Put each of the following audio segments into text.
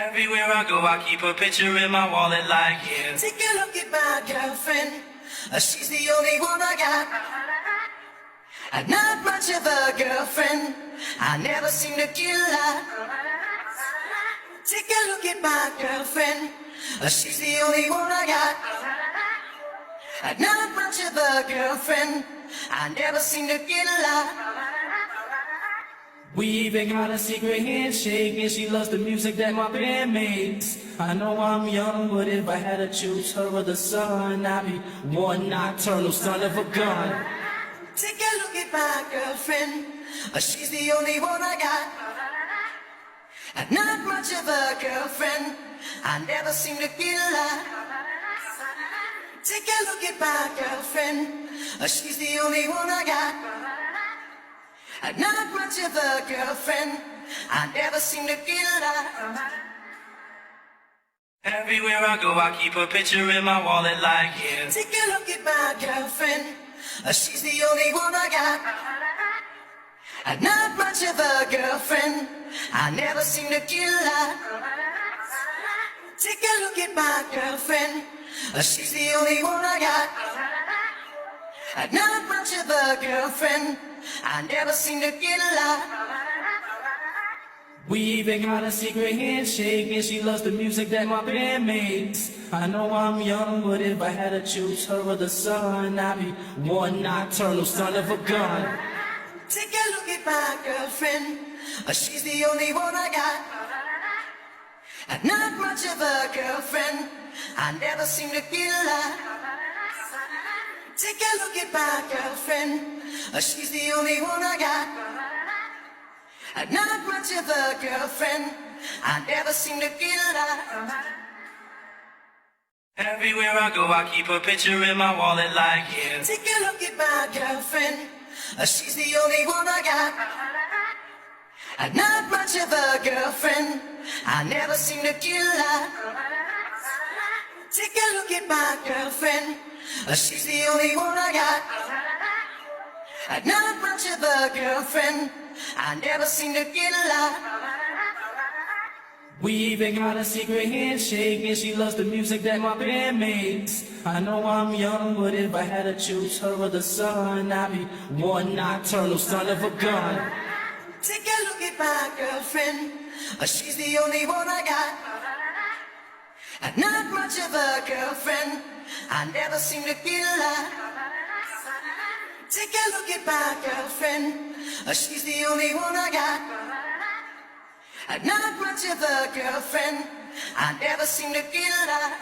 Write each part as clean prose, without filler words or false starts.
Everywhere I go, I keep a picture in my wallet like, yeah. Take a look at my girlfriend. She's the only one I got. Not much of a girlfriend. I never seem to get a lot. Take a look at my girlfriend. She's the only one I got. Not much of a girlfriend. I never seem to get a lot. We even got a secret handshake, and she loves the music that my band makes. I know I'm young, but if I had to choose her or the sun, I'd be one nocturnal son of a gun. Take a look at my girlfriend. She's the only one I got. Not much of a girlfriend. I never seem to get a lot. Take a look at my girlfriend. She's the only one I got. Not much of a girlfriend. I never seem to get a lot. Everywhere I go, I keep a picture in my wallet like, yeah. Take a look at my girlfriend. She's the only one I got. Not much of a girlfriend. I never seem to get a lot. Take a look at my girlfriend. She's the only one I got. Not much of a girlfriend. I never seem to get a lot. We even got a secret handshake, and she loves the music that my band makes. I know I'm young, but if I had to choose her or the sun, I'd be one nocturnal son of a gun. Take a look at my girlfriend. She's the only one I got. Not much of a girlfriend. I never seem to get a lot. Take a look at my girlfriend. She's the only one I got. Not much of a girlfriend. I never seem to get a lot. Everywhere I go, I keep a picture in my wallet like, yeah. Take a look at my girlfriend. She's the only one I got. Not much of a girlfriend. I never seem to get a lot. Take a look at my girlfriend. She's the only one I got. Not much of a girlfriend. I never seem to get a lot. We even got a secret handshake, and she loves the music that my band makes. I know I'm young, but if I had to choose her or the sun, I'd be one nocturnal son of a gun. Take a look at my girlfriend. She's the only one I got. Not much of a girlfriend. I never seem to get a lot. Take a look at my girlfriend. She's the only one I got. Not much of a girlfriend. I never seem to get a lot.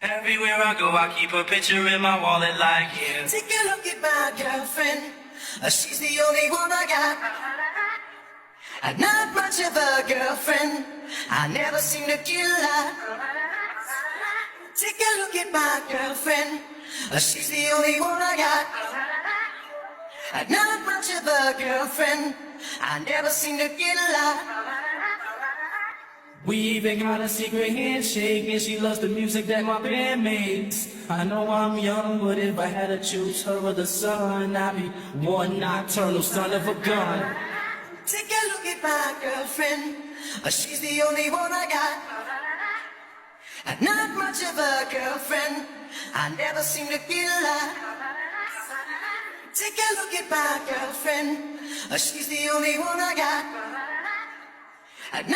Everywhere I go, I keep a picture in my wallet like, yeah. Take a look at my girlfriend. She's the only one I got. Not much of a girlfriend. I never seem to get a lot. Take a look at my girlfriend. She's the only one I got. Not much of a girlfriend. I never seem to get a lot. We even got a secret handshake, and she loves the music that my band makes. I know I'm young, but if I had to choose her or the sun, I'd be one nocturnal son of a gun. Take a look at my girlfriend. She's the only one I got. Not much of a girlfriend. I never seem to get a lot. Take a look at my girlfriend. She's the only one I got.